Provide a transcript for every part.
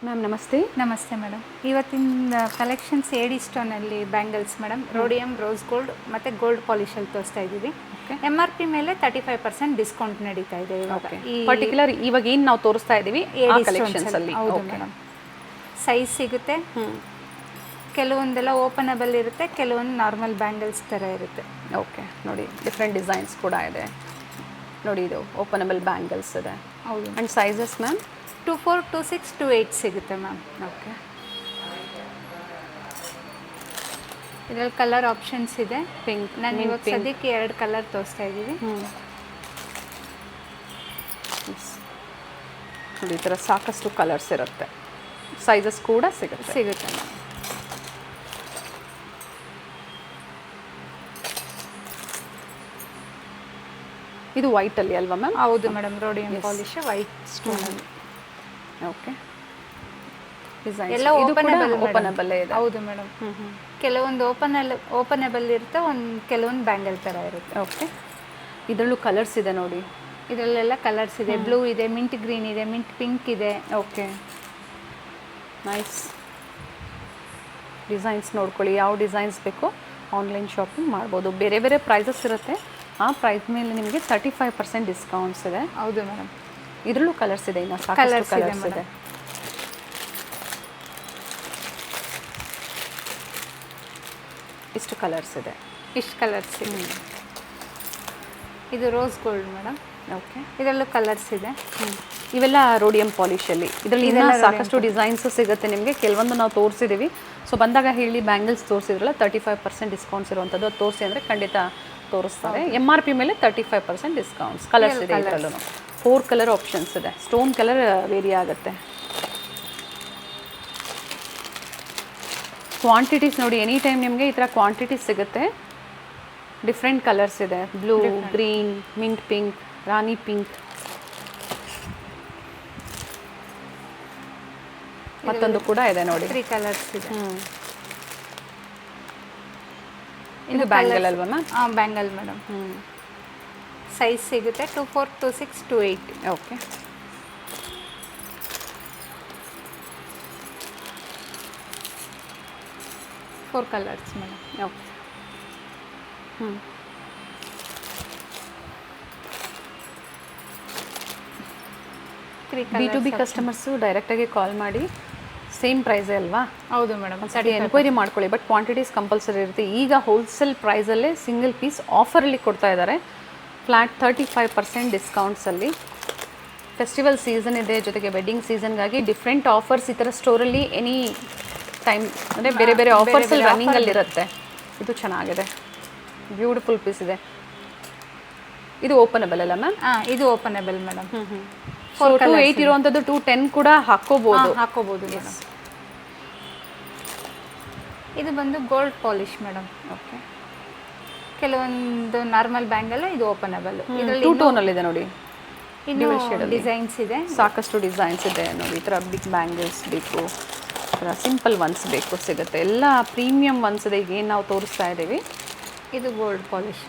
Ma'am ನಮಸ್ತೆ. ನಮಸ್ತೆ madam. ಇವತ್ತಿನ ಕಲೆಕ್ಷನ್ಸ್ ಏಡಿ ಸ್ಟೋನಲ್ಲಿ bangles madam, rhodium, rose gold ಮತ್ತು ಗೋಲ್ಡ್ ಪಾಲಿಶಲ್ಲಿ ತೋರಿಸ್ತಾ ಇದ್ದೀವಿ. MRP ಮೇಲೆ 35% ಡಿಸ್ಕೌಂಟ್ ನಡೀತಾ ಇದೆ ಇವಾಗ. ಈ ಪರ್ಟಿಕ್ಯುಲರ್ ಇವಾಗ ಏನು ನಾವು ತೋರಿಸ್ತಾ ಇದ್ದೀವಿ ಆ ಏಡಿ ಕಲೆಕ್ಷನ್ಸ್ ಅಲ್ಲಿ. ಹೌದು ಮೇಡಮ್. ಸೈಜ್ ಸಿಗುತ್ತೆ, ಕೆಲವೊಂದೆಲ್ಲ ಓಪನಬಲ್ ಇರುತ್ತೆ, ಕೆಲವೊಂದು ನಾರ್ಮಲ್ ಬ್ಯಾಂಗಲ್ಸ್ ಥರ ಇರುತ್ತೆ. ಓಕೆ, ನೋಡಿ ಡಿಫ್ರೆಂಟ್ ಡಿಸೈನ್ಸ್ ಕೂಡ ಇದೆ. ನೋಡಿ ಇದು ಓಪನಬಲ್ ಬ್ಯಾಂಗಲ್ಸ್ ಇದೆ. ಹೌದು. ಆ್ಯಂಡ್ ಸೈಜಸ್ ಮ್ಯಾಮ್ 24, 26, 28 ಸಿಗುತ್ತೆ ಮ್ಯಾಮ್. ಓಕೆ, ಇದರಲ್ಲಿ ಕಲರ್ ಆಪ್ಷನ್ಸ್ ಇದೆ. ಪಿಂಕ್, ನಾನು ಇವಾಗ ಸದ್ಯಕ್ಕೆ 2 ಕಲರ್ ತೋರಿಸ್ತಾ ಇದ್ದೀವಿ. ನೋಡಿ ಈ ಥರ ಸಾಕಷ್ಟು ಕಲರ್ಸ್ ಇರುತ್ತೆ, ಸೈಜಸ್ ಕೂಡ ಸಿಗುತ್ತೆ ಮ್ಯಾಮ್. ಇದು ವೈಟಲ್ಲಿ ಅಲ್ವಾ ಮ್ಯಾಮ್? ಹೌದು ಮೇಡಮ್, ರೋಡಿಯಂ ಪಾಲಿಶ್ ವೈಟ್ ಸ್ಟೋನಲ್ಲಿ. ಓಕೆ, ಡಿಸೈನ್ ಎಲ್ಲ ಓಪನಬಲ್ ಇದೆ. ಹೌದು ಮೇಡಮ್. ಕೆಲವೊಂದು ಓಪನಬಲ್ ಇರುತ್ತೆ, ಕೆಲವೊಂದು ಬ್ಯಾಂಗಲ್ ಥರ ಇರುತ್ತೆ. ಓಕೆ, ಇದರಲ್ಲೂ ಕಲರ್ಸ್ ಇದೆ ನೋಡಿ. ಇದರಲ್ಲೆಲ್ಲ ಕಲರ್ಸ್ ಇದೆ. ಬ್ಲೂ ಇದೆ, ಮಿಂಟ್ ಗ್ರೀನ್ ಇದೆ, ಮಿಂಟ್ ಪಿಂಕ್ ಇದೆ. ಓಕೆ, ನೈಸ್ ಡಿಸೈನ್ಸ್ ನೋಡ್ಕೊಳ್ಳಿ. ಯಾವ ಡಿಸೈನ್ಸ್ ಬೇಕೋ ಆನ್ಲೈನ್ ಶಾಪಿಂಗ್ ಮಾಡ್ಬೋದು. ಬೇರೆ ಬೇರೆ ಪ್ರೈಸಸ್ ಇರುತ್ತೆ, ಆ ಪ್ರೈಸ್ ಮೇಲೆ ನಿಮಗೆ 35% ಡಿಸ್ಕೌಂಟ್ಸ್ ಇದೆ. ಹೌದು ಮೇಡಮ್. ಇದರಲ್ಲೂ ಕಲರ್ಸ್ ಇದೆ, ಇನ್ನು ಸಾಕಷ್ಟು ಕಲರ್ಸ್ ಇದೆ. ಇಷ್ಟು ಕಲರ್ಸ್ ಇದೆ. ಇಷ್ಟು ಕಲರ್ಸ್ ಇದೆ. ಇದು ರೋಸ್ ಗೋಲ್ಡ್ ಮೇಡಮ್. ಓಕೆ, ಇದರಲ್ಲೂ ಕಲರ್ಸ್ ಇದೆ. ಇವೆಲ್ಲ ರೋಡಿಯಂ ಪಾಲಿಶಲ್ಲಿ. ಇದರಲ್ಲಿ ಇನ್ನೂ ಸಾಕಷ್ಟು ಡಿಸೈನ್ಸು ಸಿಗುತ್ತೆ ನಿಮಗೆ. ಕೆಲವೊಂದು ನಾವು ತೋರಿಸಿದ್ದೀವಿ. ಸೊ ಬಂದಾಗ ಹೇಳಿ ಬ್ಯಾಂಗಲ್ಸ್ ತೋರಿಸಿದ್ರಲ್ಲ 35% ಡಿಸ್ಕೌಂಟ್ಸ್ ಇರುವಂಥದ್ದು, ಅದು ತೋರಿಸಿ ಅಂದರೆ ಖಂಡಿತ ತೋರಿಸ್ತಾರೆ. MRP ಮೇಲೆ 35% ಡಿಸ್ಕೌಂಟ್ಸ್. ಕಲರ್ಸ್ ಇದೆ ಇದರಲ್ಲೂ. 4 ಕಲರ್ ಆಪ್ಷನ್ಸ್ ಇದೆ. ಸ್ಟೋನ್ ಕಲರ್ ವೇರಿ ಆಗುತ್ತೆ. ಕ್ವಾಂಟಿಟೀಸ್ ನೋಡಿ, ಎನಿ ಟೈಮ್ ನಿಮಗೆ ಈ ಥರ ಕ್ವಾಂಟಿಟೀಸ್ ಸಿಗುತ್ತೆ. ಡಿಫ್ರೆಂಟ್ ಕಲರ್ಸ್ ಇದೆ. ಬ್ಲೂ, ಗ್ರೀನ್, ಮಿಂಟ್ ಪಿಂಕ್, ರಾಣಿ ಪಿಂಕ್, ಮತ್ತೊಂದು ಕೂಡ ಇದೆ ನೋಡಿ. 3 ಕಲರ್ಸ್ ಇದೆ. ಇದು ಬ್ಯಾಂಗಲ್ ಅಲ್ವಾ ಮ್ಯಾಮ್? Bangle madam. ಸೈಜ್ ಸಿಗುತ್ತೆ 24, 26, 28. Okay, four colours madam. Okay, B2B customers ಡೈರೆಕ್ಟಾಗಿ ಕಾಲ್ ಮಾಡಿ. ಸೇಮ್ ಪ್ರೈಸೇ ಅಲ್ವಾ? ಹೌದು ಮೇಡಮ್. ಎನ್ಕ್ವೈರಿ ಮಾಡ್ಕೊಳ್ಳಿ. ಬಟ್ ಕ್ವಾಂಟಿಟೀಸ್ ಕಂಪಲ್ಸರಿ ಇರುತ್ತೆ. ಈಗ ಹೋಲ್ಸೇಲ್ ಪ್ರೈಸಲ್ಲೇ ಸಿಂಗಲ್ ಪೀಸ್ ಆಫರಲ್ಲಿ ಕೊಡ್ತಾ ಇದ್ದಾರೆ. ಫ್ಲ್ಯಾಟ್ 35% ಡಿಸ್ಕೌಂಟ್ಸಲ್ಲಿ. ಫೆಸ್ಟಿವಲ್ ಸೀಸನ್ ಇದೆ, ಜೊತೆಗೆ ವೆಡ್ಡಿಂಗ್ ಸೀಸನ್ಗಾಗಿ ಡಿಫ್ರೆಂಟ್ ಆಫರ್ಸ್ ಈ ಥರ ಸ್ಟೋರಲ್ಲಿ ಎನಿ ಟೈಮ್ ಅಂದರೆ ಬೇರೆ ಬೇರೆ ಆಫರ್ಸಲ್ಲಿ ರನ್ನಿಂಗಲ್ಲಿರುತ್ತೆ. ಇದು ಚೆನ್ನಾಗಿದೆ, ಬ್ಯೂಟಿಫುಲ್ ಪೀಸ್ ಇದೆ. ಇದು ಓಪನಬಲ್ ಅಲ್ಲ ಮ್ಯಾಮ್? ಇದು ಓಪನಬಲ್ ಮೇಡಮ್. 280 ಇರುವಂಥದ್ದು 210 ಕೂಡ ಹಾಕೋಬಹುದು. ಮೇಡಮ್. ಇದು ಬಂದು ಗೋಲ್ಡ್ ಪಾಲಿಶ್ ಮೇಡಮ್. ಓಕೆ, ಕೆಲವೊಂದು ನಾರ್ಮಲ್ ಬ್ಯಾಂಗಲ್, ಇದು ಓಪನಬಲ್. ಇದರಲ್ಲಿ 2 ಟೋನಲ್ಲಿದೆ ನೋಡಿ. ಇನ್ನು ಡಿಸೈನ್ಸ್ ಇದೆ, ಸಾಕಷ್ಟು ಡಿಸೈನ್ಸ್ ಇದೆ ನೋಡಿ. ಈ ಥರ ಬಿಗ್ ಬ್ಯಾಂಗಲ್ಸ್ ಬೇಕು, ಈ ಥರ ಸಿಂಪಲ್ ಒನ್ಸ್ ಬೇಕು, ಸಿಗುತ್ತೆ. ಎಲ್ಲ ಪ್ರೀಮಿಯಂ ಒನ್ಸ್ ಇದೆ. ಈಗ ಏನು ನಾವು ತೋರಿಸ್ತಾ ಇದ್ದೀವಿ ಇದು gold polish.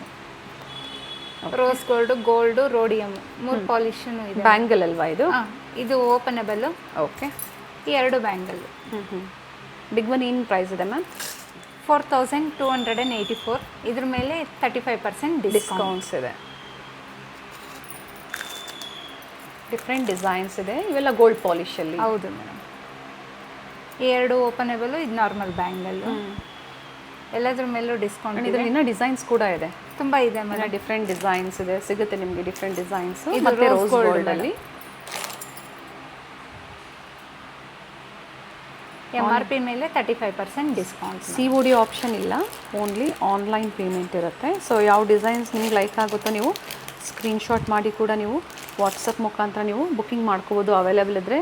Rose gold, gold, rhodium 3 ಪಾಲಿಶನು ಇದೆ. ಬ್ಯಾಂಗಲ್ ಅಲ್ವಾ ಇದು? ಇದು ಓಪನಬಲ್. ಓಕೆ, ಈ 2 ಬ್ಯಾಂಗಲ್. ಬಿಗ್ ಒನ್ ಏನು ಪ್ರೈಸ್ ಇದೆ ಮ್ಯಾಮ್? 4284. ಇದ್ರ ಮೇಲೆ 35% ಡಿಸ್ಕೌಂಟ್ಸ್ ಇದೆ. ಡಿಫ್ರೆಂಟ್ ಡಿಸೈನ್ಸ್ ಇದೆ. ಇವೆಲ್ಲ ಗೋಲ್ಡ್ ಪಾಲಿಶಲ್ಲಿ. ಹೌದು ಮೇಡಮ್. ಈ 2 ಓಪನಬಲ್, ಇದು ನಾರ್ಮಲ್ ಬ್ಯಾಂಗಲ್. ಎಲ್ಲದ್ರ ಮೇಲೂ ಡಿಸ್ಕೌಂಟ್. ಇದರಲ್ಲಿ ಇನ್ನೂ ಡಿಸೈನ್ಸ್ ಕೂಡ ಇದೆ, ತುಂಬ ಇದೆ ಮೇಡಮ್. ಡಿಫ್ರೆಂಟ್ ಡಿಸೈನ್ಸ್ ಇದೆ, ಸಿಗುತ್ತೆ ನಿಮಗೆ ಡಿಫ್ರೆಂಟ್ ಡಿಸೈನ್ಸ್. ಮತ್ತೆ ರೋಸ್ ಗೋಲ್ಡ್ ಅಲ್ಲಿ MRP ಮೇಲೆ 35% ಡಿಸ್ಕೌಂಟ್. COD ಆಪ್ಷನ್ ಇಲ್ಲ, ಓನ್ಲಿ ಆನ್ಲೈನ್ ಪೇಮೆಂಟ್ ಇರುತ್ತೆ. ಸೊ ಯಾವ ಡಿಸೈನ್ಸ್ ನಿಮ್ಗೆ ಲೈಕ್ ಆಗುತ್ತೋ ನೀವು ಸ್ಕ್ರೀನ್ಶಾಟ್ ಮಾಡಿ ಕೂಡ ನೀವು ವಾಟ್ಸಪ್ ಮುಖಾಂತರ ನೀವು ಬುಕ್ಕಿಂಗ್ ಮಾಡ್ಕೋಬೋದು. ಅವೈಲೇಬಲ್ ಇದ್ದರೆ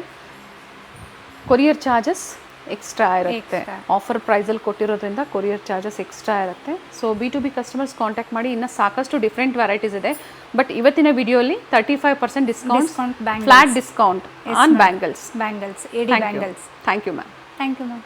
ಕೊರಿಯರ್ ಚಾರ್ಜಸ್ ಎಕ್ಸ್ಟ್ರಾ ಇರುತ್ತೆ. ಆಫರ್ ಪ್ರೈಸಲ್ಲಿ ಕೊಟ್ಟಿರೋದ್ರಿಂದ ಕೊರಿಯರ್ ಚಾರ್ಜಸ್ ಎಕ್ಸ್ಟ್ರಾ ಇರುತ್ತೆ. ಸೊ B2B ಕಸ್ಟಮರ್ಸ್ ಕಾಂಟ್ಯಾಕ್ಟ್ ಮಾಡಿ. ಇನ್ನು ಸಾಕಷ್ಟು ಡಿಫ್ರೆಂಟ್ ವೆರೈಟೀಸ್ ಇದೆ. ಬಟ್ ಇವತ್ತಿನ ವಿಡಿಯೋಲಿ 35% discount, flat discount on bangles. A D bangles. Thank you ma'am. Thank you ma'am.